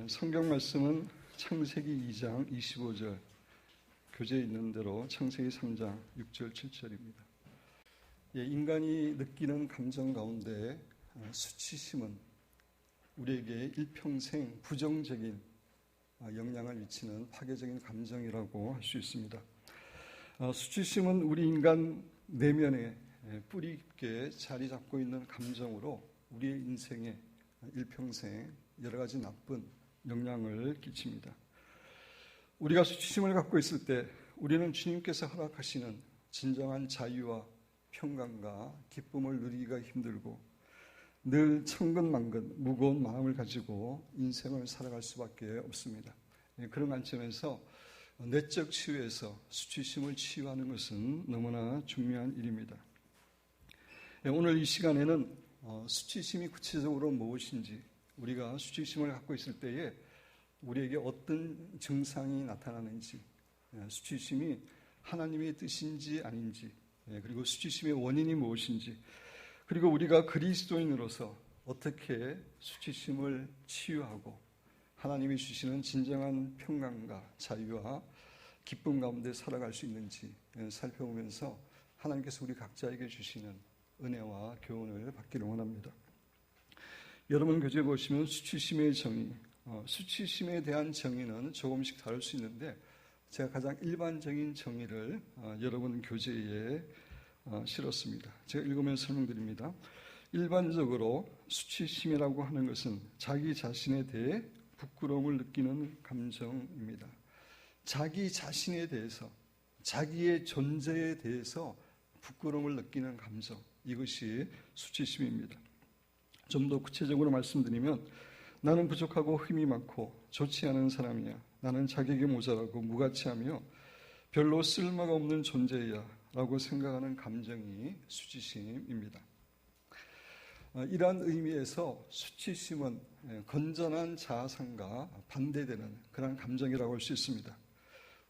성경 말씀은 창세기 2장 25절, 교재에 있는 대로 창세기 3장 6절 7절입니다. 인간이 느끼는 감정 가운데 수치심은 우리에게 일평생 부정적인 영향을 미치는 파괴적인 감정이라고 할 수 있습니다. 수치심은 우리 인간 내면에 뿌리 깊게 자리 잡고 있는 감정으로 우리의 인생에 일평생 여러 가지 나쁜 영향을 끼칩니다. 우리가 수치심을 갖고 있을 때 우리는 주님께서 허락하시는 진정한 자유와 평강과 기쁨을 누리기가 힘들고 늘 천근만근 무거운 마음을 가지고 인생을 살아갈 수밖에 없습니다. 그런 관점에서 내적 치유에서 수치심을 치유하는 것은 너무나 중요한 일입니다. 오늘 이 시간에는 수치심이 구체적으로 무엇인지, 우리가 수치심을 갖고 있을 때에 우리에게 어떤 증상이 나타나는지, 수치심이 하나님의 뜻인지 아닌지, 그리고 수치심의 원인이 무엇인지, 그리고 우리가 그리스도인으로서 어떻게 수치심을 치유하고 하나님이 주시는 진정한 평강과 자유와 기쁨 가운데 살아갈 수 있는지 살펴보면서 하나님께서 우리 각자에게 주시는 은혜와 교훈을 받기를 원합니다. 여러분 교재 보시면 수치심의 정의, 수치심에 대한 정의는 조금씩 다를 수 있는데 제가 가장 일반적인 정의를 여러분 교재에 실었습니다. 제가 읽으면서 설명드립니다. 일반적으로 수치심이라고 하는 것은 자기 자신에 대해 부끄러움을 느끼는 감정입니다. 자기 자신에 대해서, 자기의 존재에 대해서 부끄러움을 느끼는 감정, 이것이 수치심입니다. 좀 더 구체적으로 말씀드리면 나는 부족하고 흠이 많고 좋지 않은 사람이야. 나는 자격이 모자라고 무가치하며 별로 쓸모가 없는 존재야 라고 생각하는 감정이 수치심입니다. 이러한 의미에서 수치심은 건전한 자아상과 반대되는 그런 감정이라고 할 수 있습니다.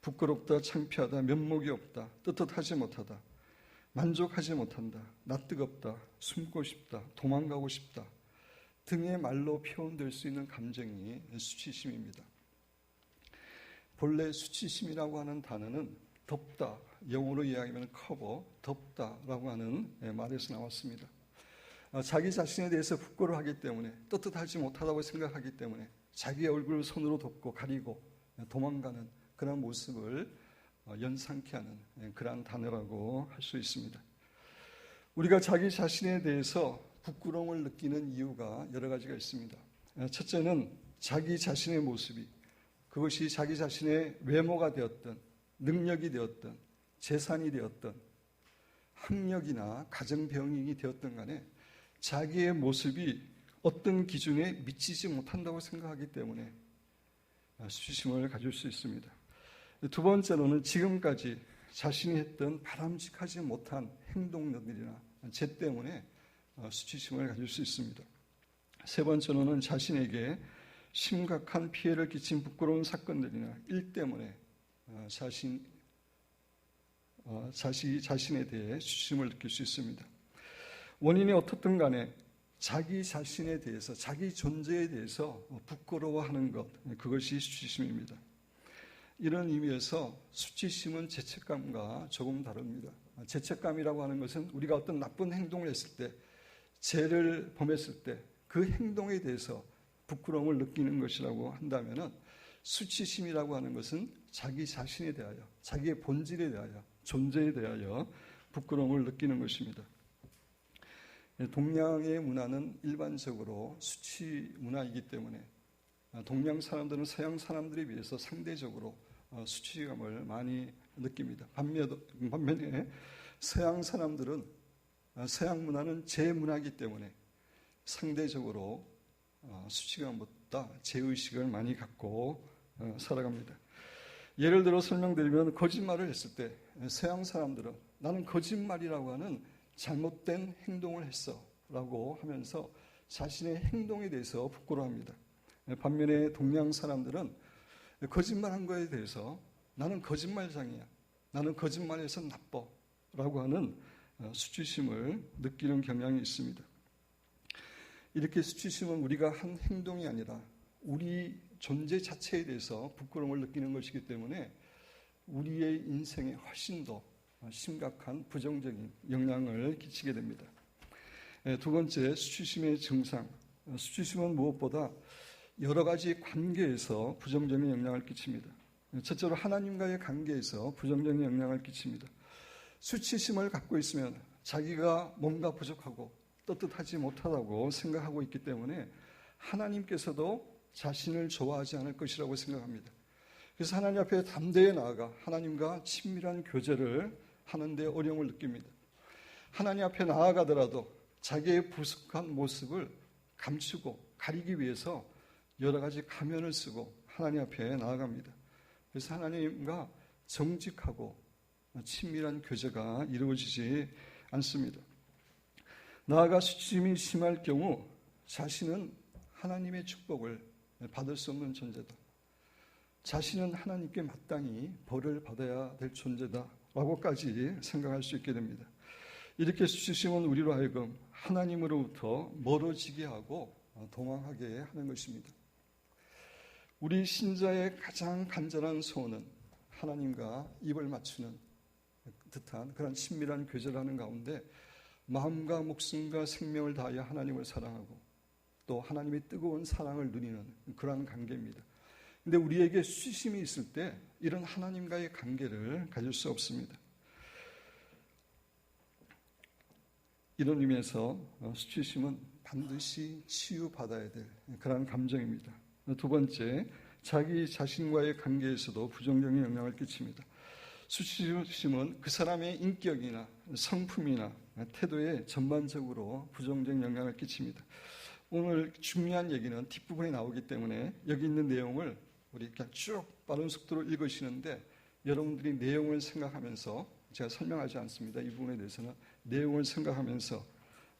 부끄럽다, 창피하다, 면목이 없다, 떳떳하지 못하다, 만족하지 못한다, 낯뜨겁다, 숨고 싶다, 도망가고 싶다 등의 말로 표현될 수 있는 감정이 수치심입니다. 본래 수치심이라고 하는 단어는 덥다, 영어로 이야기하면 커버, 덥다라고 하는 말에서 나왔습니다. 자기 자신에 대해서 부끄러워하기 때문에, 떳떳하지 못하다고 생각하기 때문에 자기의 얼굴을 손으로 덮고 가리고 도망가는 그런 모습을 연상케 하는 그러한 단어라고 할 수 있습니다. 우리가 자기 자신에 대해서 부끄러움을 느끼는 이유가 여러 가지가 있습니다. 첫째는 자기 자신의 모습이, 그것이 자기 자신의 외모가 되었든 능력이 되었든 재산이 되었든 학력이나 가정병이 되었든 간에 자기의 모습이 어떤 기준에 미치지 못한다고 생각하기 때문에 수치심을 가질 수 있습니다. 두 번째로는 지금까지 자신이 했던 바람직하지 못한 행동들이나 죄 때문에 수치심을 가질 수 있습니다. 세 번째로는 자신에게 심각한 피해를 끼친 부끄러운 사건들이나 일 때문에 자신에 대해 수치심을 느낄 수 있습니다. 원인이 어떻든 간에 자기 자신에 대해서, 자기 존재에 대해서 부끄러워하는 것, 그것이 수치심입니다. 이런 의미에서 수치심은 죄책감과 조금 다릅니다. 죄책감이라고 하는 것은 우리가 어떤 나쁜 행동을 했을 때, 죄를 범했을 때 그 행동에 대해서 부끄러움을 느끼는 것이라고 한다면, 수치심이라고 하는 것은 자기 자신에 대하여, 자기의 본질에 대하여, 존재에 대하여 부끄러움을 느끼는 것입니다. 동양의 문화는 일반적으로 수치 문화이기 때문에 동양 사람들은 서양 사람들에 비해서 상대적으로 수치감을 많이 느낍니다. 반면에 서양 사람들은, 서양 문화는 제 문화이기 때문에 상대적으로 수치감보다 제의식을 많이 갖고 살아갑니다. 예를 들어 설명드리면, 거짓말을 했을 때 서양 사람들은 나는 거짓말이라고 하는 잘못된 행동을 했어 라고 하면서 자신의 행동에 대해서 부끄러워합니다. 반면에 동양 사람들은 거짓말한 거에 대해서 나는 거짓말장이야, 나는 거짓말해서 나빠 라고 하는 수치심을 느끼는 경향이 있습니다. 이렇게 수치심은 우리가 한 행동이 아니라 우리 존재 자체에 대해서 부끄러움을 느끼는 것이기 때문에 우리의 인생에 훨씬 더 심각한 부정적인 영향을 끼치게 됩니다. 두 번째, 수치심의 증상. 수치심은 무엇보다 여러 가지 관계에서 부정적인 영향을 끼칩니다. 첫째로 하나님과의 관계에서 부정적인 영향을 끼칩니다. 수치심을 갖고 있으면 자기가 뭔가 부족하고 떳떳하지 못하다고 생각하고 있기 때문에 하나님께서도 자신을 좋아하지 않을 것이라고 생각합니다. 그래서 하나님 앞에 담대히 나아가 하나님과 친밀한 교제를 하는데 어려움을 느낍니다. 하나님 앞에 나아가더라도 자기의 부족한 모습을 감추고 가리기 위해서 여러 가지 가면을 쓰고 하나님 앞에 나아갑니다. 그래서 하나님과 정직하고 친밀한 교제가 이루어지지 않습니다. 나아가 수치심이 심할 경우 자신은 하나님의 축복을 받을 수 없는 존재다. 자신은 하나님께 마땅히 벌을 받아야 될 존재다라고까지 생각할 수 있게 됩니다. 이렇게 수치심은 우리로 하여금 하나님으로부터 멀어지게 하고 도망하게 하는 것입니다. 우리 신자의 가장 간절한 소원은 하나님과 입을 맞추는 듯한 그런 친밀한 교제를 하는 가운데 마음과 목숨과 생명을 다하여 하나님을 사랑하고 또 하나님의 뜨거운 사랑을 누리는 그러한 관계입니다. 그런데 우리에게 수치심이 있을 때 이런 하나님과의 관계를 가질 수 없습니다. 이런 의미에서 수치심은 반드시 치유받아야 될 그런 감정입니다. 두 번째, 자기 자신과의 관계에서도 부정적인 영향을 끼칩니다. 수치심은 그 사람의 인격이나 성품이나 태도에 전반적으로 부정적인 영향을 끼칩니다. 오늘 중요한 얘기는 뒷부분에 나오기 때문에 여기 있는 내용을 우리 그냥 쭉 빠른 속도로 읽으시는데 여러분들이 내용을 생각하면서 제가 설명하지 않습니다. 이 부분에 대해서는 내용을 생각하면서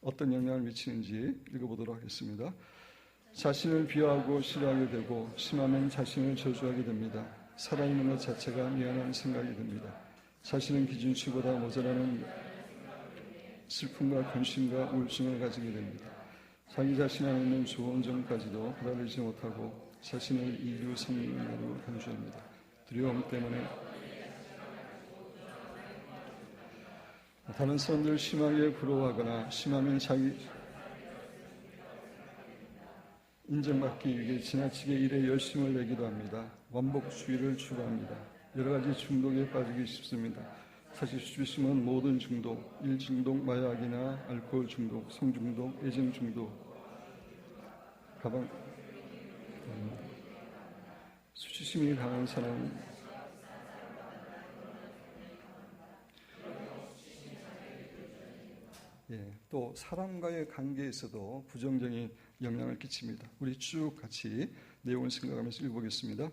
어떤 영향을 미치는지 읽어보도록 하겠습니다. 자신을 비하하고 싫어하게 되고 심하면 자신을 저주하게 됩니다. 살아있는 것 자체가 미안한 생각이 듭니다. 자신은 기준치보다 모자라는 슬픔과 근심과 우울증을 가지게 됩니다. 자기 자신 안에 있는 좋은 점까지도 받아들이지 못하고 자신을 이유 성인으로 간주합니다. 두려움 때문에 다른 사람들 심하게 부러워하거나 심하면 자기 인정받기 위해 지나치게 일에 열심을 내기도 합니다. 완복주의를 추구합니다. 여러 가지 중독에 빠지기 쉽습니다. 사실 수치심은 모든 중독, 일 중독, 마약이나 알코올 중독, 성중독, 애정 중독, 수치심이 강한 사람 또 사람과의 관계에서도 부정적인 영향을 끼칩니다. 우리 쭉 같이 내용을 생각하면서 읽어보겠습니다.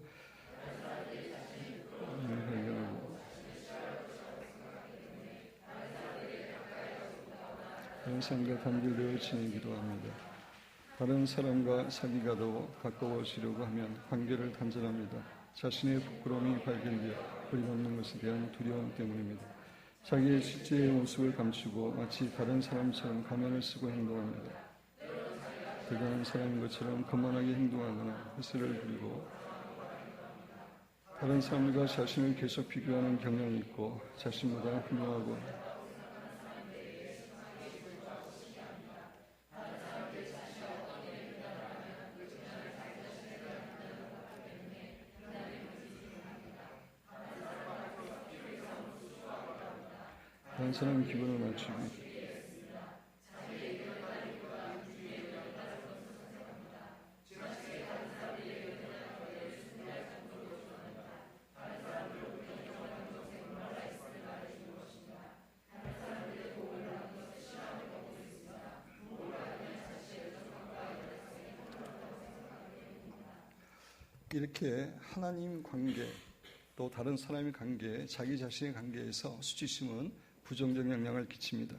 다른 사람과 단절되어 지내기도 합니다. 다른 사람과 사귀가도 가까워지려고 하면 관계를 단절합니다. 자신의 부끄러움이 발견되어 버림없는 것에 대한 두려움 때문입니다. 자기의 실제의 모습을 감추고 마치 다른 사람처럼 가면을 쓰고 행동합니다. 대단한 사람인 것처럼 거만하게 행동하거나 헛소리를 부리고 다른 사람과 자신을 계속 비교하는 경향이 있고 자신보다 훌륭하고 다른 사람 기분을 맞추고 이렇게 하나님 관계 또 다른 사람의 관계, 자기 자신의 관계에서 수치심은 부정적 영향을 끼칩니다.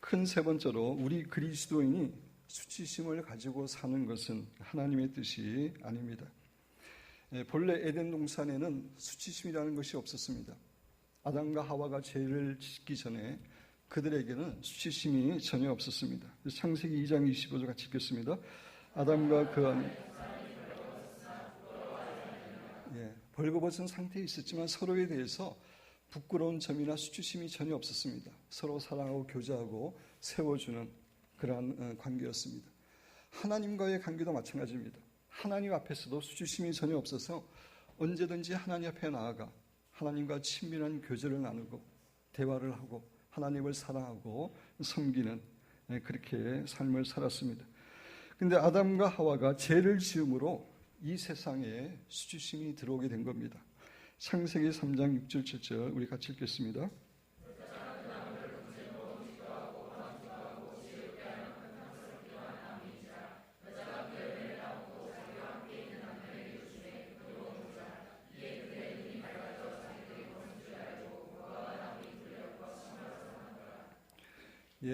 큰 세 번째로 우리 그리스도인이 수치심을 가지고 사는 것은 하나님의 뜻이 아닙니다. 본래 에덴 동산에는 수치심이라는 것이 없었습니다. 아담과 하와가 죄를 짓기 전에 그들에게는 수치심이 전혀 없었습니다. 창세기 2장 25절 같이 읽겠습니다. 아담과 그 안에 벌거벗은 상태에 있었지만 서로에 대해서 부끄러운 점이나 수치심이 전혀 없었습니다. 서로 사랑하고 교제하고 세워주는 그러한 관계였습니다. 하나님과의 관계도 마찬가지입니다. 하나님 앞에서도 수치심이 전혀 없어서 언제든지 하나님 앞에 나아가 하나님과 친밀한 교제를 나누고 대화를 하고 하나님을 사랑하고 섬기는 그렇게 삶을 살았습니다. 그런데 아담과 하와가 죄를 지음으로 이 세상에 수치심이 들어오게 된 겁니다. 창세기 3장 6절 7절 우리 같이 읽겠습니다.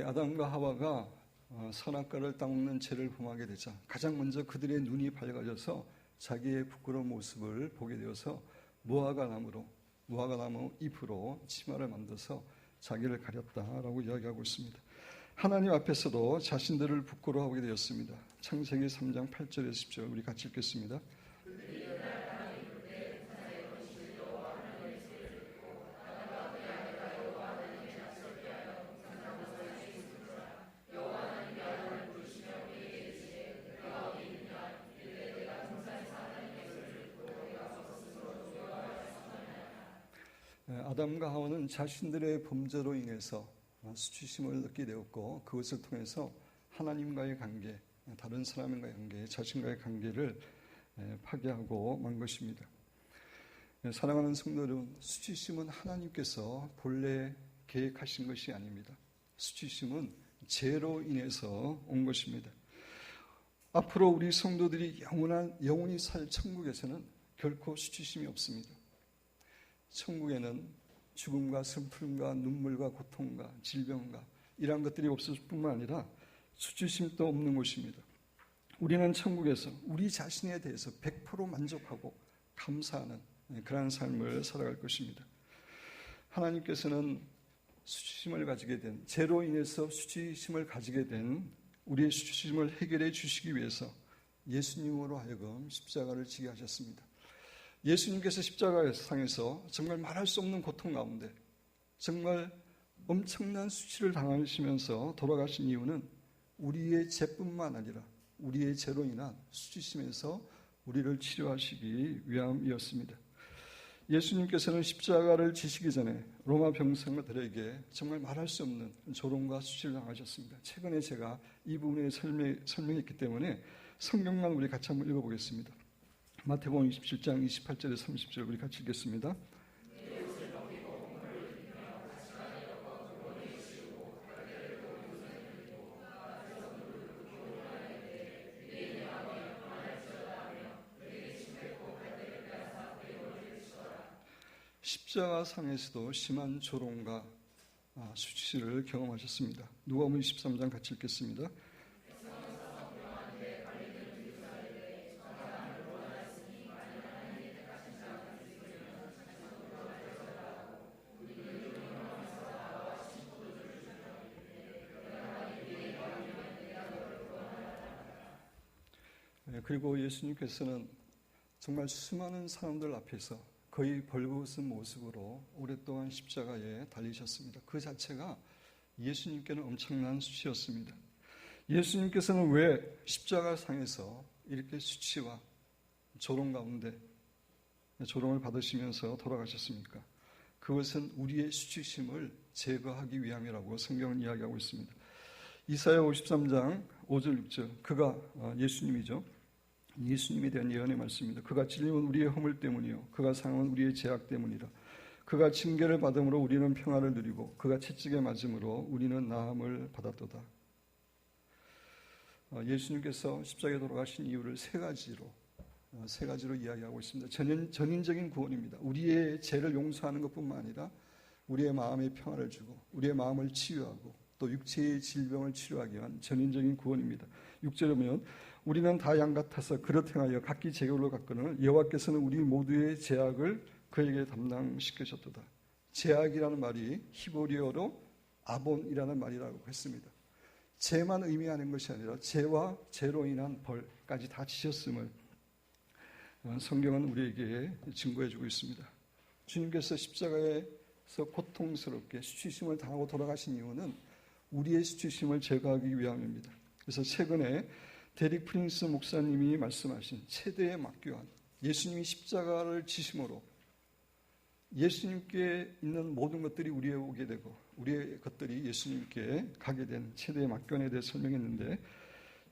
아담과 하와가 선악과를 따먹는 죄를 범하게 되자 가장 먼저 그들의 눈이 밝아져서 자기의 부끄러운 모습을 보게 되어서 무화과나무 잎으로 치마를 만들어서 자기를 가렸다라고 이야기하고 있습니다. 하나님 앞에서도 자신들을 부끄러워하게 되었습니다. 창세기 3장 8절에서 10절 우리 같이 읽겠습니다. 아담과 하와는 자신들의 범죄로 인해서 수치심을 느끼게 되었고 그것을 통해서 하나님과의 관계, 다른 사람과의 관계, 자신과의 관계를 파괴하고 만 것입니다. 사랑하는 성도 여러분, 수치심은 하나님께서 본래 계획하신 것이 아닙니다. 수치심은 죄로 인해서 온 것입니다. 앞으로 우리 성도들이 영원히 살 천국에서는 결코 수치심이 없습니다. 천국에는 죽음과 슬픔과 눈물과 고통과 질병과 이러한 것들이 없을 뿐만 아니라 수치심도 없는 곳입니다. 우리는 천국에서 우리 자신에 대해서 100% 만족하고 감사하는 그러한 삶을 살아갈 것입니다. 하나님께서는 수치심을 가지게 된, 죄로 인해서 수치심을 가지게 된 우리의 수치심을 해결해 주시기 위해서 예수님으로 하여금 십자가를 지게 하셨습니다. 예수님께서 십자가상에서 정말 말할 수 없는 고통 가운데 정말 엄청난 수치를 당하시면서 돌아가신 이유는 우리의 죄뿐만 아니라 우리의 죄로 인한 수치심에서 우리를 치료하시기 위함이었습니다. 예수님께서는 십자가를 지시기 전에 로마 병사들에게 정말 말할 수 없는 조롱과 수치를 당하셨습니다. 최근에 제가 이 부분에 설명했기 때문에 성경만 우리 같이 한번 읽어보겠습니다. 마태복음 27장 28절에서 30절 우리 같이 읽겠습니다. 십자가상에서도 심한 조롱과 수치를 경험하셨습니다. 누가복음 23장 같이 읽겠습니다. 그리고 예수님께서는 정말 수많은 사람들 앞에서 거의 벌거벗은 모습으로 오랫동안 십자가에 달리셨습니다. 그 자체가 예수님께는 엄청난 수치였습니다. 예수님께서는 왜 십자가상에서 이렇게 수치와 조롱 가운데 조롱을 받으시면서 돌아가셨습니까? 그것은 우리의 수치심을 제거하기 위함이라고 성경은 이야기하고 있습니다. 이사야 53장 5절 6절 그가 예수님이죠. 예수님에 대한 예언의 말씀입니다. 그가 찔림은 우리의 허물 때문이요 그가 상함은 우리의 죄악 때문이라. 그가 징계를 받음으로 우리는 평화를 누리고 그가 채찍에 맞음으로 우리는 나음을 받았도다. 예수님께서 십자가에 돌아가신 이유를 세 가지로 이야기하고 있습니다. 전인적인 구원입니다. 우리의 죄를 용서하는 것뿐만 아니라 우리의 마음에 평화를 주고 우리의 마음을 치유하고 또 육체의 질병을 치료하기 위한 전인적인 구원입니다. 6절에 보면 우리는 다 양 같아서 그릇 행하여 각기 제 길로 갔거늘 여호와께서는 우리 모두의 죄악을 그에게 담당시키셨도다. 죄악이라는 말이 히브리어로 아본이라는 말이라고 했습니다. 죄만 의미하는 것이 아니라 죄와 죄로 인한 벌까지 다 지셨음을 성경은 우리에게 증거해주고 있습니다. 주님께서 십자가에서 고통스럽게 수치심을 당하고 돌아가신 이유는 우리의 수치심을 제거하기 위함입니다. 그래서 최근에 데릭 프린스 목사님이 말씀하신 최대의 막교환, 예수님이 십자가를 지심으로 예수님께 있는 모든 것들이 우리에 오게 되고 우리의 것들이 예수님께 가게 된 최대의 막교환에 대해 설명했는데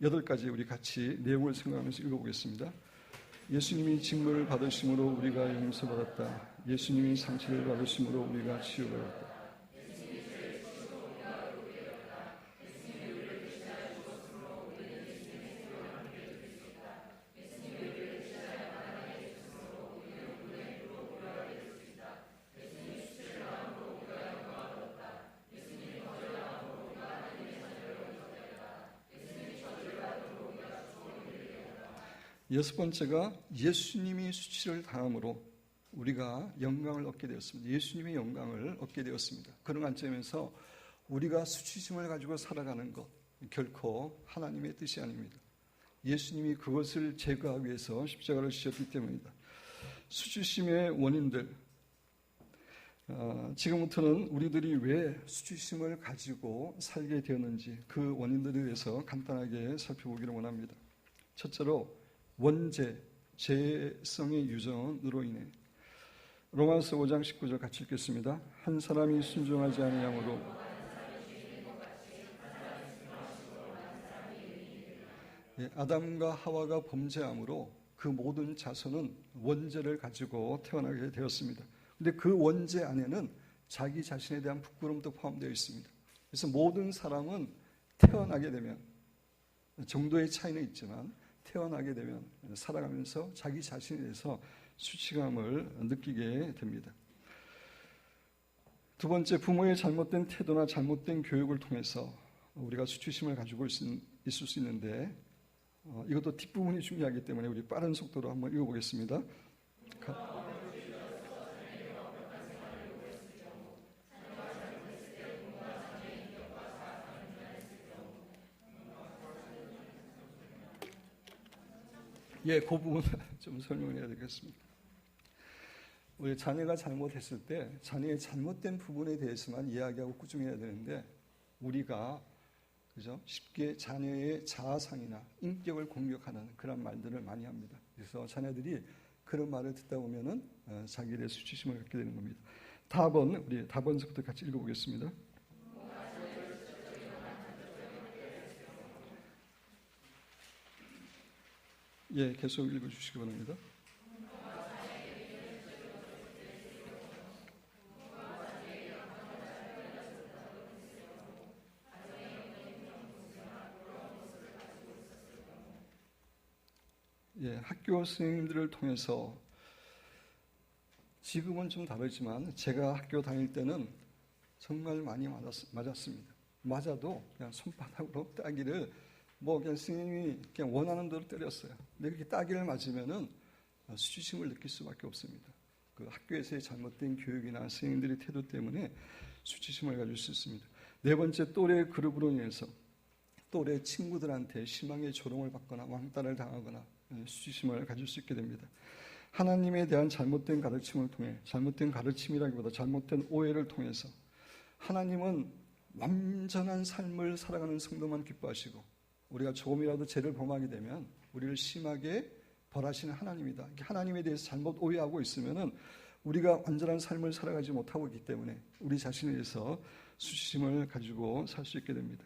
8가지 우리 같이 내용을 생각하면서 읽어보겠습니다. 예수님이 징벌을 받으심으로 우리가 용서받았다. 예수님이 상처를 받으심으로 우리가 치유받았다. 여섯 번째가 예수님이 수치를 당함으로 우리가 영광을 얻게 되었습니다. 예수님의 영광을 얻게 되었습니다. 그런 관점에서 우리가 수치심을 가지고 살아가는 것 결코 하나님의 뜻이 아닙니다. 예수님이 그것을 제거하기 위해서 십자가를 지셨기 때문입니다. 수치심의 원인들, 지금부터는 우리들이 왜 수치심을 가지고 살게 되었는지 그 원인들에 대해서 간단하게 살펴보기를 원합니다. 첫째로 원죄, 죄성의 유전으로 인해 로마서 5장 19절 같이 읽겠습니다. 한 사람이 순종하지 아니함으로 아담과 하와가 범죄함으로 그 모든 자손은 원죄를 가지고 태어나게 되었습니다. 그런데 그 원죄 안에는 자기 자신에 대한 부끄러움도 포함되어 있습니다. 그래서 모든 사람은 태어나게 되면 정도의 차이는 있지만 태어나게 되면 살아가면서 자기 자신에 대해서 수치감을 느끼게 됩니다. 두 번째, 부모의 잘못된 태도나 잘못된 교육을 통해서 우리가 수치심을 가지고 있을 수 있는데 이것도 뒷부분이 중요하기 때문에 우리 빠른 속도로 한번 읽어보겠습니다. 그 부분 좀 설명을 해야 되겠습니다. 우리 자녀가 잘못했을 때 자녀의 잘못된 부분에 대해서만 이야기하고 꾸중해야 되는데 우리가 그죠? 쉽게 자녀의 자아상이나 인격을 공격하는 그런 말들을 많이 합니다. 그래서 자녀들이 그런 말을 듣다 보면은 자기에 대해 수치심을 갖게 되는 겁니다. 답은 우리 답원서부터 같이 읽어보겠습니다. 계속 읽어주시기 바랍니다. 학교 선생님들을 통해서 지금은 좀 다르지만 제가 학교 다닐 때는 정말 많이 맞았습니다. 맞아도 그냥 손바닥으로 따기를 그냥 선생님이 그냥 원하는 대로 때렸어요. 근데 그렇게 따기를 맞으면은 수치심을 느낄 수밖에 없습니다. 그 학교에서의 잘못된 교육이나 선생님들의 태도 때문에 수치심을 가질 수 있습니다. 네 번째, 또래 그룹으로 인해서 또래 친구들한테 실망의 조롱을 받거나 왕따를 당하거나 수치심을 가질 수 있게 됩니다. 하나님에 대한 잘못된 가르침을 통해, 잘못된 가르침이라기보다 잘못된 오해를 통해서 하나님은 완전한 삶을 살아가는 성도만 기뻐하시고 우리가 조금이라도 죄를 범하게 되면 우리를 심하게 벌하시는 하나님이다. 하나님에 대해서 잘못 오해하고 있으면은 우리가 완전한 삶을 살아가지 못하고 있기 때문에 우리 자신에 대해서 수치심을 가지고 살 수 있게 됩니다.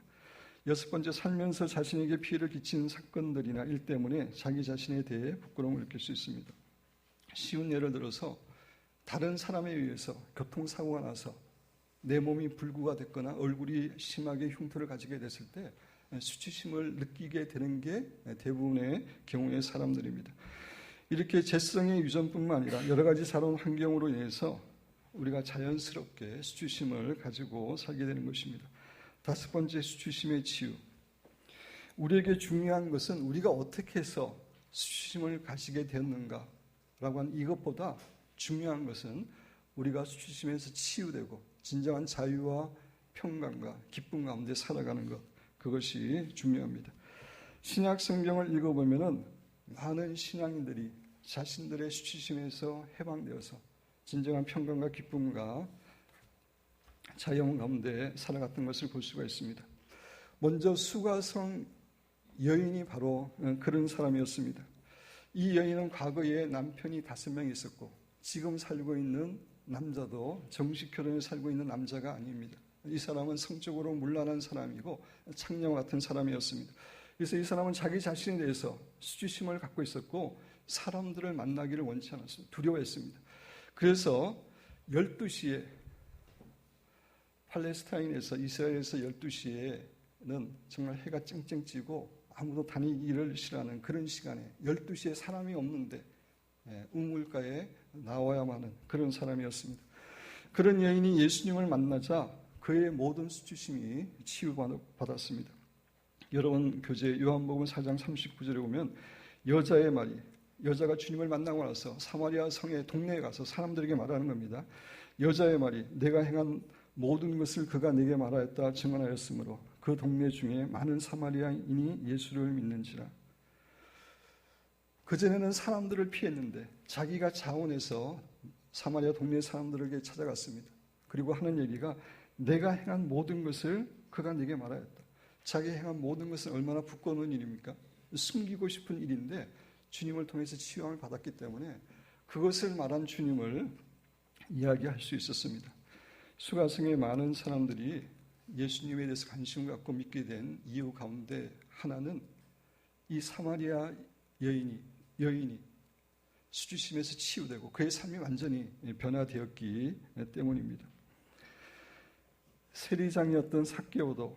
여섯 번째, 살면서 자신에게 피해를 끼친 사건들이나 일 때문에 자기 자신에 대해 부끄러움을 느낄 수 있습니다. 쉬운 예를 들어서 다른 사람에 의해서 교통사고가 나서 내 몸이 불구가 됐거나 얼굴이 심하게 흉터를 가지게 됐을 때 수치심을 느끼게 되는 게 대부분의 경우의 사람들입니다. 이렇게 죄성의 유전뿐만 아니라 여러 가지 살아온 환경으로 인해서 우리가 자연스럽게 수치심을 가지고 살게 되는 것입니다. 다섯 번째, 수치심의 치유. 우리에게 중요한 것은 우리가 어떻게 해서 수치심을 가지게 되었는가라고 하는 이것보다 중요한 것은 우리가 수치심에서 치유되고 진정한 자유와 평강과 기쁨 가운데 살아가는 것, 그것이 중요합니다. 신약 성경을 읽어보면은 많은 신앙인들이 자신들의 수치심에서 해방되어서 진정한 평강과 기쁨과 자유 가운데 살아갔던 것을 볼 수가 있습니다. 먼저 수가성 여인이 바로 그런 사람이었습니다. 이 여인은 과거에 남편이 5명 있었고 지금 살고 있는 남자도 정식 결혼에 살고 있는 남자가 아닙니다. 이 사람은 성적으로 문란한 사람이고 창녀 같은 사람이었습니다. 그래서 이 사람은 자기 자신에 대해서 수치심을 갖고 있었고 사람들을 만나기를 원치 않았습니다. 두려워했습니다. 그래서 12시에 팔레스타인에서 이스라엘에서 12시에는 정말 해가 쨍쨍 찌고 아무도 다니기를 싫어하는 그런 시간에 12시에 사람이 없는데 우물가에 나와야만 하는 그런 사람이었습니다. 그런 여인이 예수님을 만나자 그의 모든 수치심이 치유받았습니다. 여러분 교재 요한복음 4장 39절에 보면 여자가 주님을 만나고 나서 사마리아 성의 동네에 가서 사람들에게 말하는 겁니다. 여자의 말이 내가 행한 모든 것을 그가 내게 말하였다 증언하였으므로 그 동네 중에 많은 사마리아인이 예수를 믿는지라. 그전에는 사람들을 피했는데 자기가 자원해서 사마리아 동네 사람들에게 찾아갔습니다. 그리고 하는 얘기가 내가 행한 모든 것을 그가 내게 말하였다. 자기 행한 모든 것은 얼마나 부끄러운 일입니까? 숨기고 싶은 일인데 주님을 통해서 치유함을 받았기 때문에 그것을 말한 주님을 이야기할 수 있었습니다. 수가성의 많은 사람들이 예수님에 대해서 관심을 갖고 믿게 된 이유 가운데 하나는 이 사마리아 여인이 수치심에서 치유되고 그의 삶이 완전히 변화되었기 때문입니다. 세리장이었던 삭개오도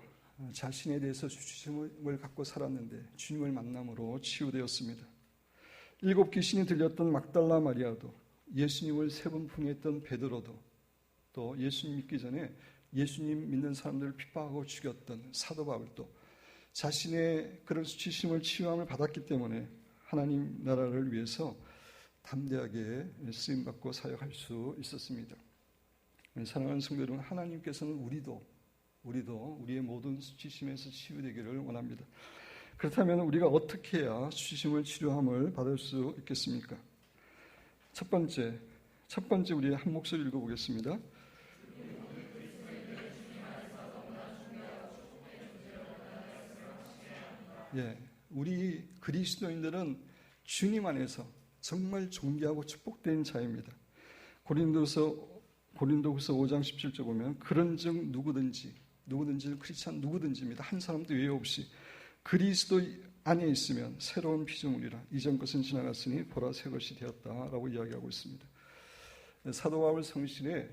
자신에 대해서 수치심을 갖고 살았는데 주님을 만남으로 치유되었습니다. 7 귀신이 들렸던 막달라 마리아도, 예수님을 3번 풍요했던 베드로도, 또 예수님 믿기 전에 예수님 믿는 사람들을 핍박하고 죽였던 사도 바울도 자신의 그런 수치심을 치유함을 받았기 때문에 하나님 나라를 위해서 담대하게 쓰임받고 사역할 수 있었습니다. 사랑하는 성도 여러분, 하나님께서는 우리도 우리의 모든 수치심에서 치유되기를 원합니다. 그렇다면 우리가 어떻게 해야 수치심을 치료함을 받을 수 있겠습니까? 첫 번째 우리 한 목소리 읽어보겠습니다. 우리 그리스도인들은 주님 안에서 정말 존귀하고 축복된 자입니다. 고린도후서 5장 17절 보면 그런즉 누구든지 크리스찬 누구든지입니다. 한 사람도 예외 없이 그리스도 안에 있으면 새로운 피조물이라 이전 것은 지나갔으니 보라 새 것이 되었다라고 이야기하고 있습니다. 사도 바울 성신에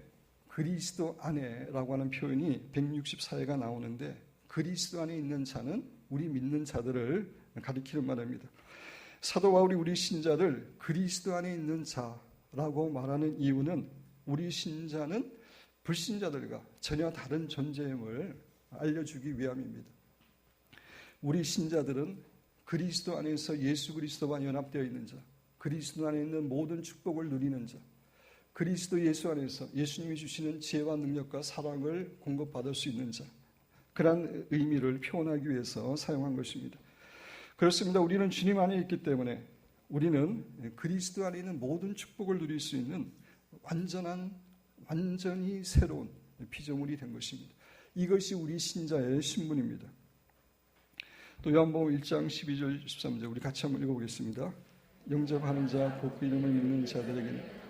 그리스도 안에라고 하는 표현이 164회가 나오는데 그리스도 안에 있는 자는 우리 믿는 자들을 가리키는 말입니다. 사도 바울이 우리 신자들 그리스도 안에 있는 자라고 말하는 이유는 우리 신자는 불신자들과 전혀 다른 존재임을 알려주기 위함입니다. 우리 신자들은 그리스도 안에서 예수 그리스도와 연합되어 있는 자, 그리스도 안에 있는 모든 축복을 누리는 자, 그리스도 예수 안에서 예수님이 주시는 지혜와 능력과 사랑을 공급받을 수 있는 자, 그런 의미를 표현하기 위해서 사용한 것입니다. 그렇습니다. 우리는 주님 안에 있기 때문에 우리는 그리스도 안에 있는 모든 축복을 누릴 수 있는 완전히 새로운 피조물이 된 것입니다. 이것이 우리 신자의 신분입니다. 또 요한복음 1장 12절 13절 우리 같이 한번 읽어보겠습니다. 영접하는 자, 곧 그 이름을 믿는 자들에게는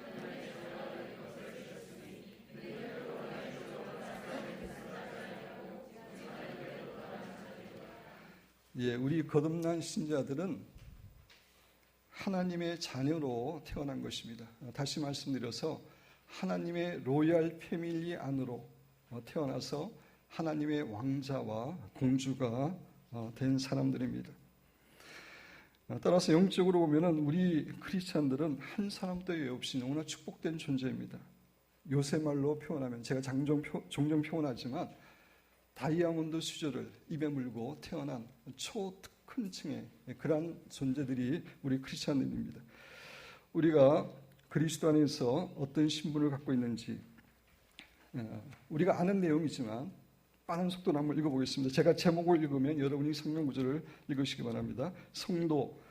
우리 거듭난 신자들은 하나님의 자녀로 태어난 것입니다. 다시 말씀드려서 하나님의 로얄 패밀리 안으로 태어나서 하나님의 왕자와 공주가 된 사람들입니다. 따라서 영적으로 보면 우리 크리스찬들은 한 사람도 예외 없이 너무나 축복된 존재입니다. 요새 말로 표현하면 제가 종종 표현하지만 다이아몬드 수저를 입에 물고 태어난 초특훈층의 그러한 존재들이 우리 크리스찬들입니다. 우리가 그리스도 안에서 어떤 신분을 갖고 있는지 우리가 아는 내용이지만 빠른 속도로 한번 읽어보겠습니다. 제가 제목을 읽으면 여러분이 성경 구절을 읽으시기 바랍니다. 성도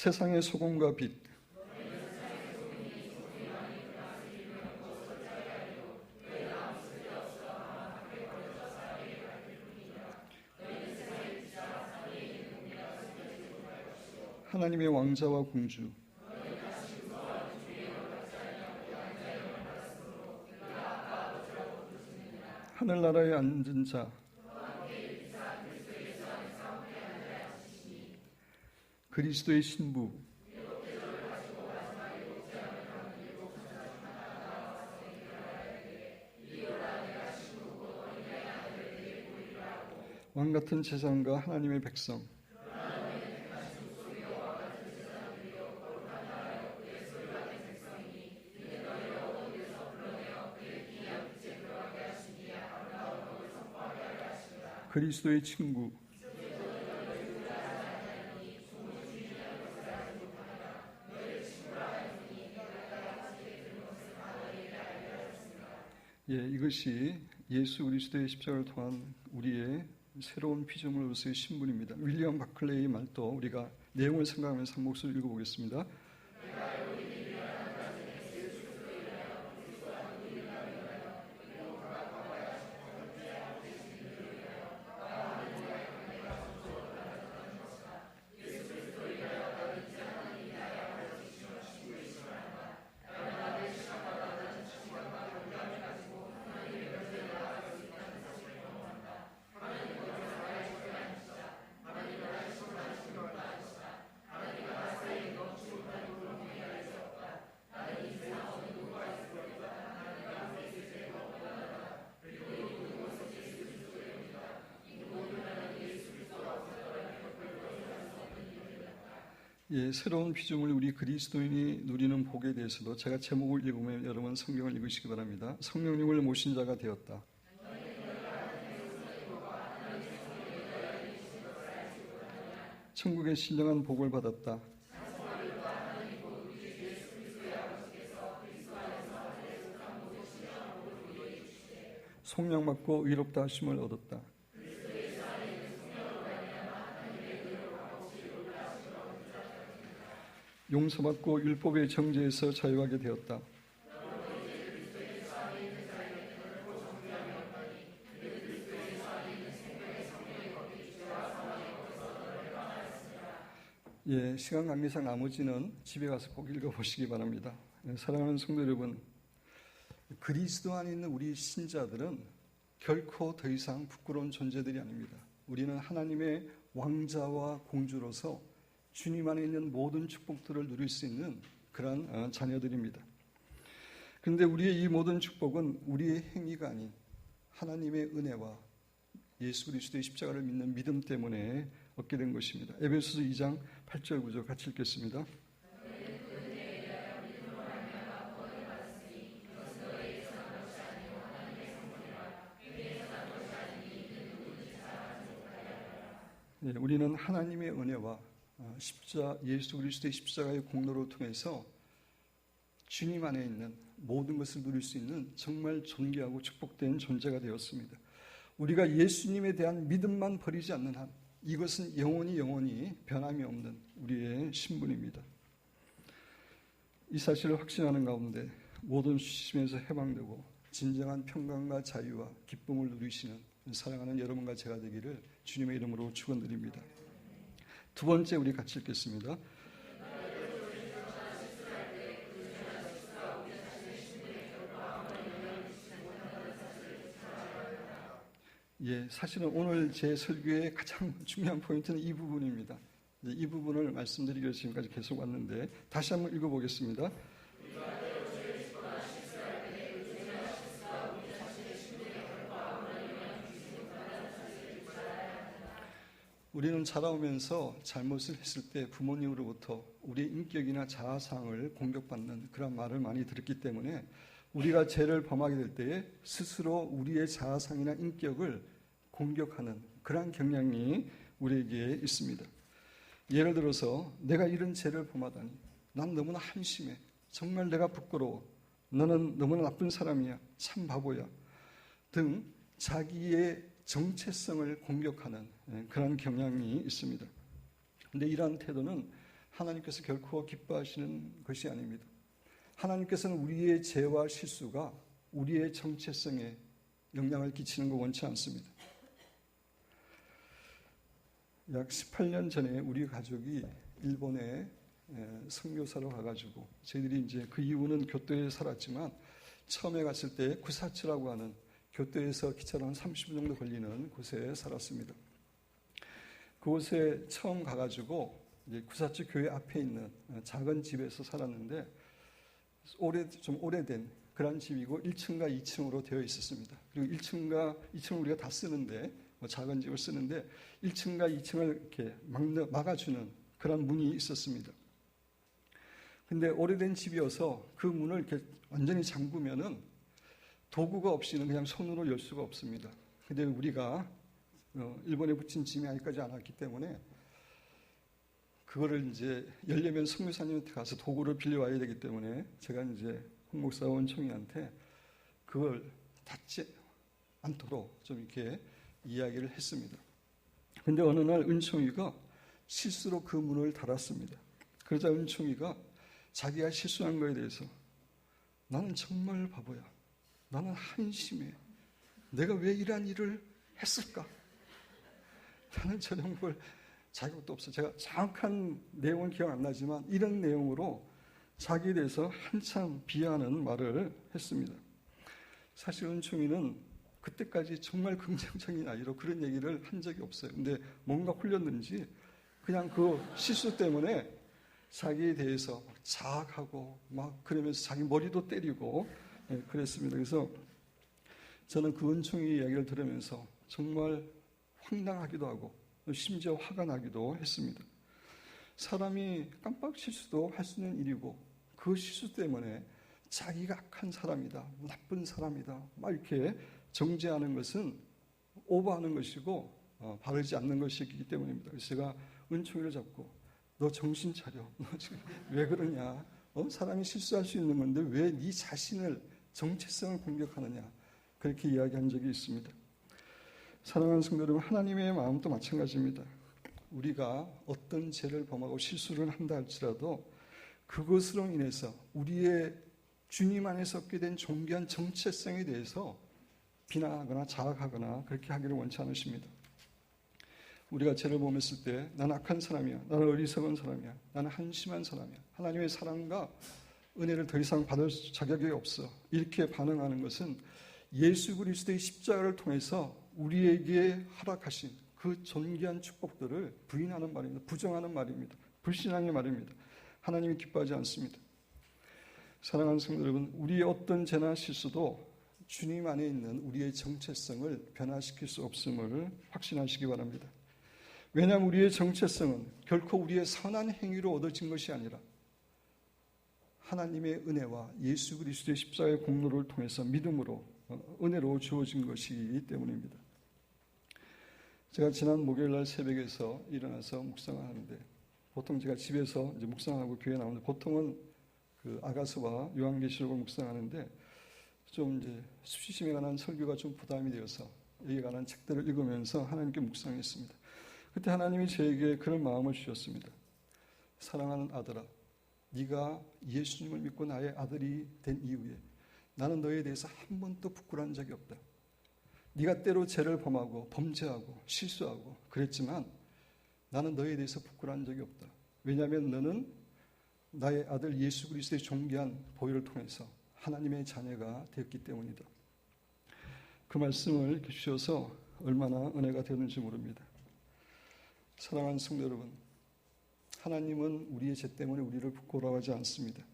세상의 소금과 빛. 하나님의 왕자와 공주. 하늘나라에 앉은 자. 그리스도의 신부. 왕같은 제사장과 하나님의 백성. 그리스도의 친구. 이것이 예수 그리스도의 십자가를 통한 우리의 새로운 피조물로서의 신분입니다. 윌리엄 바클레이의 말도 우리가 내용을 생각하면서 한 목소리 읽어보겠습니다. 새로운 피조물 우리 그리스도인이 누리는 복에 대해서도 제가 제목을 읽으면 여러분 성경을 읽으시기 바랍니다. 성령님을 모신 자가 되었다. 천국의 신령한 복을 받았다. 속량받고 의롭다 하심을 얻었다. 용서받고 율법의 정죄에서 자유하게 되었다. 시간 관계상 나머지는 집에 가서 꼭 읽어보시기 바랍니다. 사랑하는 성도 여러분, 그리스도 안에 있는 우리 신자들은 결코 더 이상 부끄러운 존재들이 아닙니다. 우리는 하나님의 왕자와 공주로서 주님 안에 있는 모든 축복들을 누릴 수 있는 그러한 자녀들입니다. 그런데 우리의 이 모든 축복은 우리의 행위가 아닌 하나님의 은혜와 예수 그리스도의 십자가를 믿는 믿음 때문에 얻게 된 것입니다. 에베소서 2장 8절 9절 같이 읽겠습니다. 우리는 하나님의 은혜와 예수 그리스도의 십자가의 공로를 통해서 주님 안에 있는 모든 것을 누릴 수 있는 정말 존귀하고 축복된 존재가 되었습니다. 우리가 예수님에 대한 믿음만 버리지 않는 한 이것은 영원히 변함이 없는 우리의 신분입니다. 이 사실을 확신하는 가운데 모든 수치심에서 해방되고 진정한 평강과 자유와 기쁨을 누리시는 사랑하는 여러분과 제가 되기를 주님의 이름으로 축원드립니다. 두 번째 우리 같이 읽겠습니다. 사실은 오늘 제 설교의 가장 중요한 포인트는 이 부분입니다. 이 부분을 말씀드리기 위해서 지금까지 계속 왔는데 다시 한번 읽어보겠습니다. 우리는 자라오면서 잘못을 했을 때 부모님으로부터 우리의 인격이나 자아상을 공격받는 그런 말을 많이 들었기 때문에 우리가 죄를 범하게 될 때에 스스로 우리의 자아상이나 인격을 공격하는 그런 경향이 우리에게 있습니다. 예를 들어서 내가 이런 죄를 범하다니 난 너무나 한심해. 정말 내가 부끄러워. 너는 너무나 나쁜 사람이야. 참 바보야. 등 자기의 정체성을 공격하는 그런 경향이 있습니다. 그런데 이러한 태도는 하나님께서 결코 기뻐하시는 것이 아닙니다. 하나님께서는 우리의 죄와 실수가 우리의 정체성에 영향을 끼치는 거 원치 않습니다. 약 18년 전에 우리 가족이 일본에 선교사로 가가지고 저희들이 이제 그 이후는 교토에 살았지만 처음에 갔을 때 구사츠라고 하는 교토에서 기차로 한 30분 정도 걸리는 곳에 살았습니다. 그곳에 처음 가가지고 이제 구사츠 교회 앞에 있는 작은 집에서 살았는데 좀 오래된 그런 집이고 1층과 2층으로 되어 있었습니다. 그리고 2층을 우리가 다 쓰는데 작은 집을 쓰는데 1층과 2층을 이렇게 막아주는 그런 문이 있었습니다. 근데 오래된 집이어서 그 문을 이렇게 완전히 잠그면은 도구가 없이는 그냥 손으로 열 수가 없습니다. 근데 우리가 일본에 붙인 짐이 아직까지 안 왔기 때문에 그거를 이제 열려면 선교사님한테 가서 도구를 빌려와야 되기 때문에 제가 이제 홍목사 원총이한테 그걸 닫지 않도록 좀 이렇게 이야기를 했습니다. 근데 어느 날 은총이가 실수로 그 문을 닫았습니다. 그러자 은총이가 자기가 실수한 거에 대해서 나는 정말 바보야. 나는 한심해. 내가 왜 이러한 일을 했을까? 나는 저런 걸 자격도 없어. 제가 정확한 내용은 기억 안 나지만 이런 내용으로 자기에 대해서 한참 비하하는 말을 했습니다. 사실 은총이는 그때까지 정말 긍정적인 아이로 그런 얘기를 한 적이 없어요. 근데 뭔가 홀렸는지 그냥 그 실수 때문에 자기에 대해서 막 자학하고 막 그러면서 자기 머리도 때리고 그랬습니다. 그래서 저는 그 은총이 이야기를 들으면서 정말 황당하기도 하고 심지어 화가 나기도 했습니다. 사람이 깜빡 실수도 할 수 있는 일이고 그 실수 때문에 자기가 악한 사람이다, 나쁜 사람이다 막 이렇게 정죄하는 것은 오버하는 것이고 바르지 않는 것이기 때문입니다. 그래서 제가 은총이를 잡고 너 정신 차려. 너 지금 왜 그러냐. 사람이 실수할 수 있는 건데 왜 네 자신을 정체성을 공격하느냐. 그렇게 이야기한 적이 있습니다. 사랑하는 성도 여러분, 하나님의 마음도 마찬가지입니다. 우리가 어떤 죄를 범하고 실수를 한다 할지라도 그것으로 인해서 우리의 주님 안에서 얻게 된 존귀한 정체성에 대해서 비난하거나 자학하거나 그렇게 하기를 원치 않으십니다. 우리가 죄를 범했을 때 나는 악한 사람이야. 나는 어리석은 사람이야. 나는 한심한 사람이야. 하나님의 사랑과 은혜를 더 이상 받을 자격이 없어. 이렇게 반응하는 것은 예수 그리스도의 십자가를 통해서 우리에게 허락하신 그 존귀한 축복들을 부인하는 말입니다. 부정하는 말입니다. 불신앙의 말입니다. 하나님이 기뻐하지 않습니다. 사랑하는 성도 여러분, 우리의 어떤 죄나 실수도 주님 안에 있는 우리의 정체성을 변화시킬 수 없음을 확신하시기 바랍니다. 왜냐하면 우리의 정체성은 결코 우리의 선한 행위로 얻어진 것이 아니라 하나님의 은혜와 예수 그리스도의 십자가의 공로를 통해서 믿음으로 은혜로 주어진 것이기 때문입니다. 제가 지난 목요일날 새벽에서 일어나서 묵상을 하는데 보통 제가 집에서 이제 묵상하고 교회 나오는데 보통은 그 아가서와 요한계시록을 묵상하는데 좀 이제 수치심에 관한 설교가 좀 부담이 되어서 여기에 관한 책들을 읽으면서 하나님께 묵상했습니다. 그때 하나님이 저에게 그런 마음을 주셨습니다. 사랑하는 아들아, 네가 예수님을 믿고 나의 아들이 된 이후에 나는 너에 대해서 한 번도 부끄러운 적이 없다. 네가 때로 죄를 범하고 범죄하고 실수하고 그랬지만 나는 너에 대해서 부끄러운 적이 없다. 왜냐하면 너는 나의 아들 예수 그리스도의 존귀한 보혈을 통해서 하나님의 자녀가 되었기 때문이다. 그 말씀을 이렇게 주셔서 얼마나 은혜가 되었는지 모릅니다. 사랑하는 성도 여러분, 하나님은 우리의 죄 때문에 우리를 부끄러워하지 않습니다.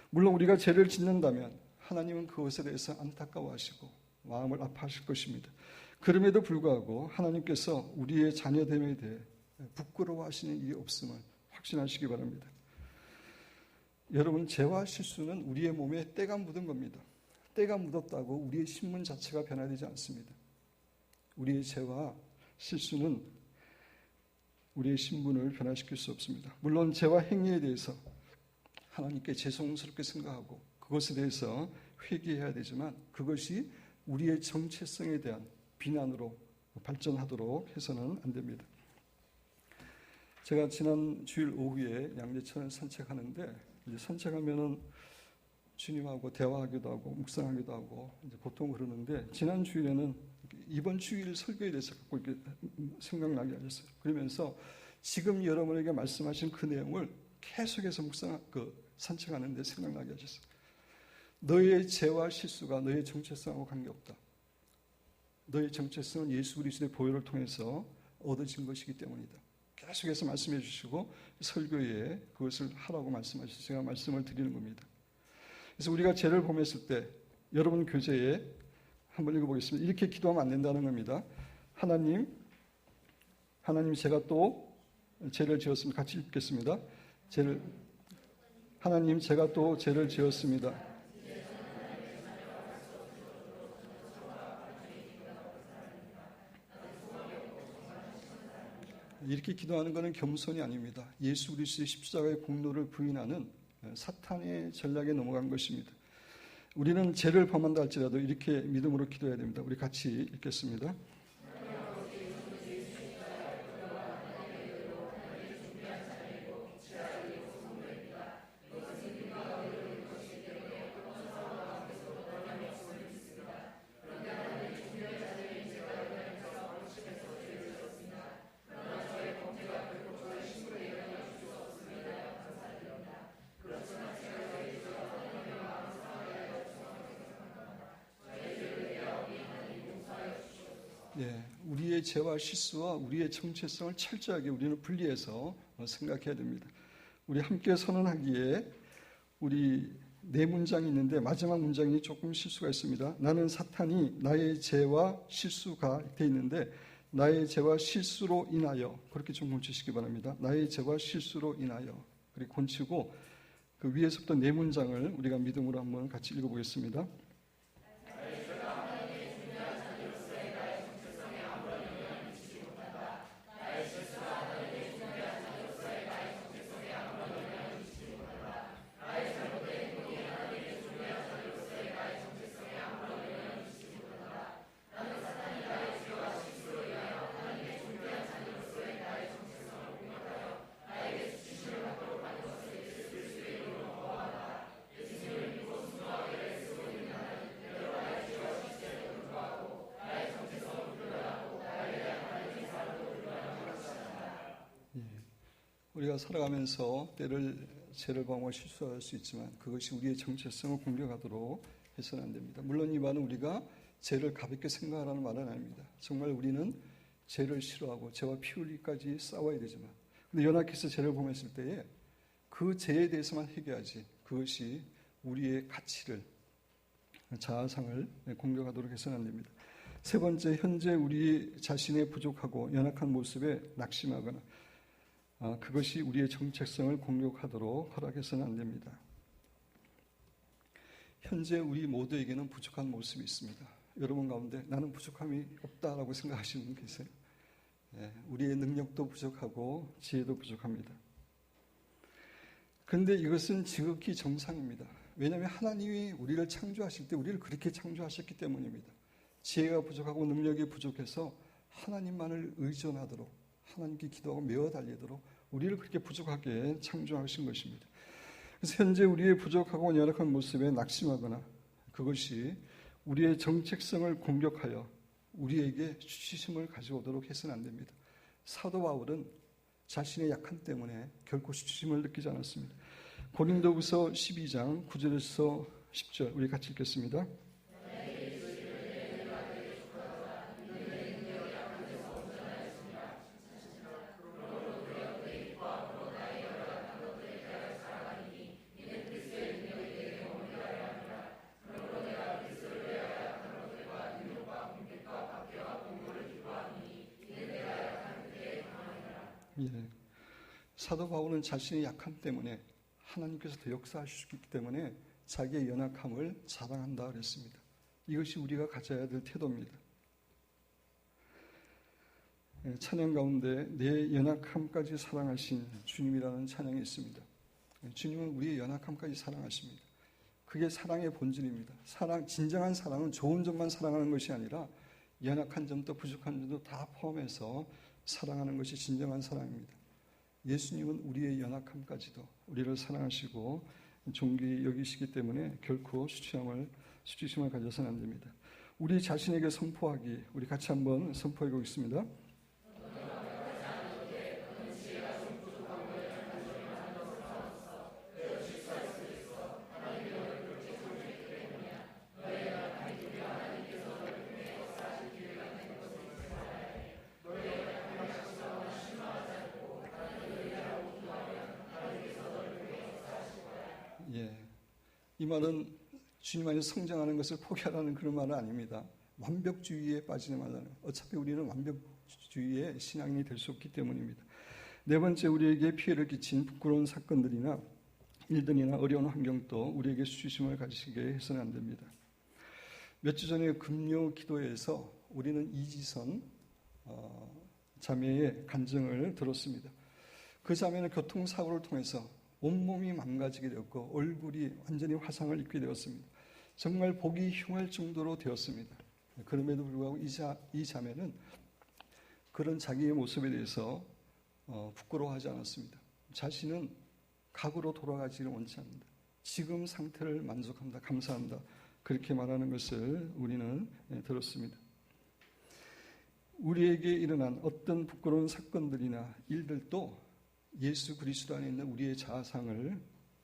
물론 우리가 죄를 짓는다면 하나님은 그것에 대해서 안타까워하시고 마음을 아파하실 것입니다. 그럼에도 불구하고 하나님께서 우리의 자녀됨에 대해 부끄러워하시는 일이 없음을 확신하시기 바랍니다. 여러분, 죄와 실수는 우리의 몸에 때가 묻은 겁니다. 때가 묻었다고 우리의 신분 자체가 변화되지 않습니다. 우리의 죄와 실수는 우리의 신분을 변화시킬 수 없습니다. 물론 죄와 행위에 대해서 하나님께 죄송스럽게 생각하고 그것에 대해서 회개해야 되지만 그것이 우리의 정체성에 대한 비난으로 발전하도록 해서는 안 됩니다. 제가 지난 주일 오후에 양재천을 산책하는데 이제 산책하면은 주님하고 대화하기도 하고 묵상하기도 하고 이제 보통 그러는데 지난 주일에는 이번 주일 설교에 대해서 갖고 이렇게 생각나게 하셨어요. 그러면서 지금 여러분에게 말씀하신 그 내용을 계속해서 산책하는데 생각나게 하셨어요. 너의 죄와 실수가 너의 정체성하고 관계없다. 너의 정체성은 예수 그리스도의 보혈을 통해서 얻어진 것이기 때문이다. 계속해서 말씀해 주시고 설교에 그것을 하라고 말씀하셔서 제가 말씀을 드리는 겁니다. 그래서 우리가 죄를 범했을 때 여러분 교재에 한번 읽어보겠습니다. 이렇게 기도하면 안 된다는 겁니다. 하나님 제가 또 죄를 지었습니다. 같이 읽겠습니다. 하나님 제가 또 죄를 지었습니다. 이렇게 기도하는 것은 겸손이 아닙니다. 예수 그리스도의 십자가의 공로를 부인하는 사탄의 전략에 넘어간 것입니다. 우리는 죄를 범한다 할지라도 이렇게 믿음으로 기도해야 됩니다. 우리 같이 읽겠습니다. 우리의 죄와 실수와 우리의 정체성을 철저하게 우리는 분리해서 생각해야 됩니다. 우리 함께 선언하기에 우리 네 문장이 있는데 마지막 문장이 조금 실수가 있습니다. 나는 사탄이 나의 죄와 실수가 돼 있는데 나의 죄와 실수로 인하여 그렇게 좀 고치시기 바랍니다. 나의 죄와 실수로 인하여 그렇게 고치고 그 위에서부터 네 문장을 우리가 믿음으로 한번 같이 읽어보겠습니다. 우리가 살아가면서 때를 죄를 범하고 실수할 수 있지만 그것이 우리의 정체성을 공격하도록 해서는 안 됩니다. 물론 이 말은 우리가 죄를 가볍게 생각하라는 말은 아닙니다. 정말 우리는 죄를 싫어하고 죄와 피 흘리기까지 싸워야 되지만 근데 연약해서 죄를 범했을 때에 그 죄에 대해서만 회개하지 그것이 우리의 가치를 자아상을 공격하도록 해서는 안 됩니다. 세 번째, 현재 우리 자신의 부족하고 연약한 모습에 낙심하거나 그것이 우리의 정체성을 공격하도록 허락해서는 안 됩니다. 현재 우리 모두에게는 부족한 모습이 있습니다. 여러분 가운데 나는 부족함이 없다라고 생각하시는 분 계세요? 우리의 능력도 부족하고 지혜도 부족합니다. 그런데 이것은 지극히 정상입니다. 왜냐하면 하나님이 우리를 창조하실 때 우리를 그렇게 창조하셨기 때문입니다. 지혜가 부족하고 능력이 부족해서 하나님만을 의존하도록 하나님께 기도하고 메어 달리도록 우리를 그렇게 부족하게 창조하신 것입니다. 그래서 현재 우리의 부족하고 연약한 모습에 낙심하거나 그것이 우리의 정체성을 공격하여 우리에게 수치심을 가져오도록 해서는 안 됩니다. 사도 바울은 자신의 약함 때문에 결코 수치심을 느끼지 않았습니다. 고린도후서 12장 9절에서 10절 우리 같이 읽겠습니다. 사도 바울은 자신의 약함 때문에 하나님께서 더 역사하시기 때문에 자기의 연약함을 자랑한다 그랬습니다. 이것이 우리가 가져야 될 태도입니다. 찬양 가운데 내 연약함까지 사랑하신 주님이라는 찬양이 있습니다. 주님은 우리의 연약함까지 사랑하십니다. 그게 사랑의 본질입니다. 진정한 사랑은 좋은 점만 사랑하는 것이 아니라 연약한 점도 부족한 점도 다 포함해서 사랑하는 것이 진정한 사랑입니다. 예수님은 우리의 연약함까지도 우리를 사랑하시고 존귀히 여기시기 때문에 결코 수치심을 가져서는 안 됩니다. 우리 자신에게 선포하기, 우리 같이 한번 선포해 보겠습니다. 이 말은 주님 안에서 성장하는 것을 포기하라는 그런 말은 아닙니다. 완벽주의에 빠지지 말라는, 어차피 우리는 완벽주의의 신앙인이 될 수 없기 때문입니다. 네 번째, 우리에게 피해를 끼친 부끄러운 사건들이나 일들이나 어려운 환경도 우리에게 수치심을 가지시게 해서는 안 됩니다. 몇 주 전에 금요 기도회에서 우리는 이지선 자매의 간증을 들었습니다. 그 자매는 교통사고를 통해서 온몸이 망가지게 되었고 얼굴이 완전히 화상을 입게 되었습니다. 정말 보기 흉할 정도로 되었습니다. 그럼에도 불구하고 이 자매는 그런 자기의 모습에 대해서 부끄러워하지 않았습니다. 자신은 과거로 돌아가지를 원치 않는다. 지금 상태를 만족한다. 감사한다. 그렇게 말하는 것을 우리는 들었습니다. 우리에게 일어난 어떤 부끄러운 사건들이나 일들도 예수 그리스도 안에 있는 우리의 자아상을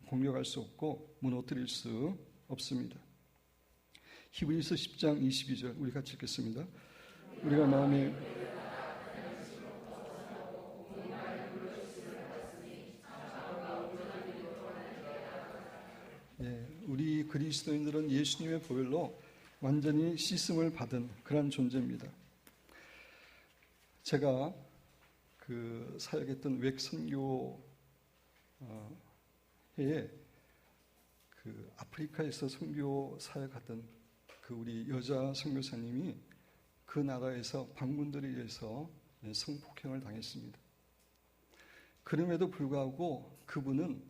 공격할 수 없고 무너뜨릴 수 없습니다. 히브리서 10장 22절 우리 같이 읽겠습니다. 우리가 마음에 우리 그리스도인들은 예수님의 보혈로 완전히 씻음을 받은 그런 존재입니다. 제가 그 사역했던 웩 선교 해에 그 아프리카에서 선교 사역하던 그 우리 여자 선교사님이 그 나라에서 방문들에 의해서 성폭행을 당했습니다. 그럼에도 불구하고 그분은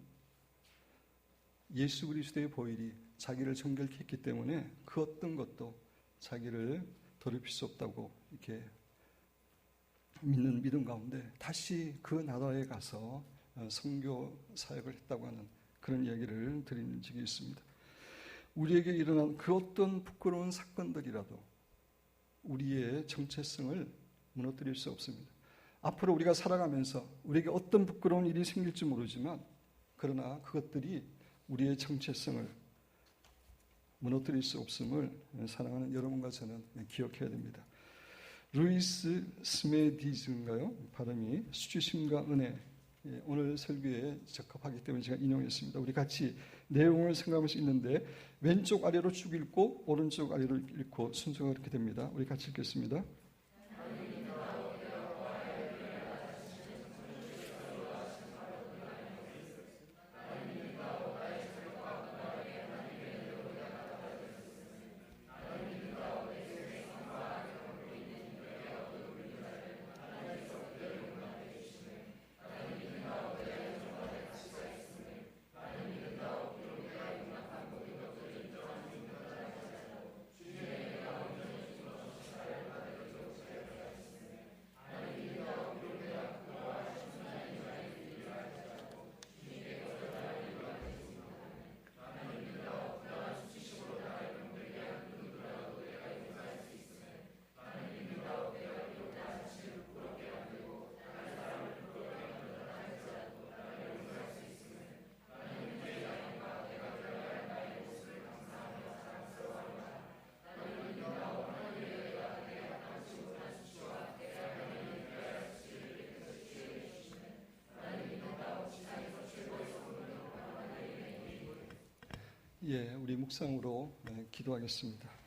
예수 그리스도의 보혈이 자기를 정결케 했기 때문에 그 어떤 것도 자기를 더럽힐 수 없다고 이렇게 믿는 믿음 가운데 다시 그 나라에 가서 선교 사역을 했다고 하는 그런 이야기를 드린 적이 있습니다. 우리에게 일어난 그 어떤 부끄러운 사건들이라도 우리의 정체성을 무너뜨릴 수 없습니다. 앞으로 우리가 살아가면서 우리에게 어떤 부끄러운 일이 생길지 모르지만 그러나 그것들이 우리의 정체성을 무너뜨릴 수 없음을 사랑하는 여러분과 저는 기억해야 됩니다. 루이스 스메디즈인가요? 발음이 수치심과 은혜. 오늘 설교에 적합하기 때문에 제가 인용했습니다. 우리 같이 내용을 생각할 수 있는데 왼쪽 아래로 쭉 읽고 오른쪽 아래로 읽고 순서가 그렇게 됩니다. 우리 같이 읽겠습니다. 우리 묵상으로 기도하겠습니다.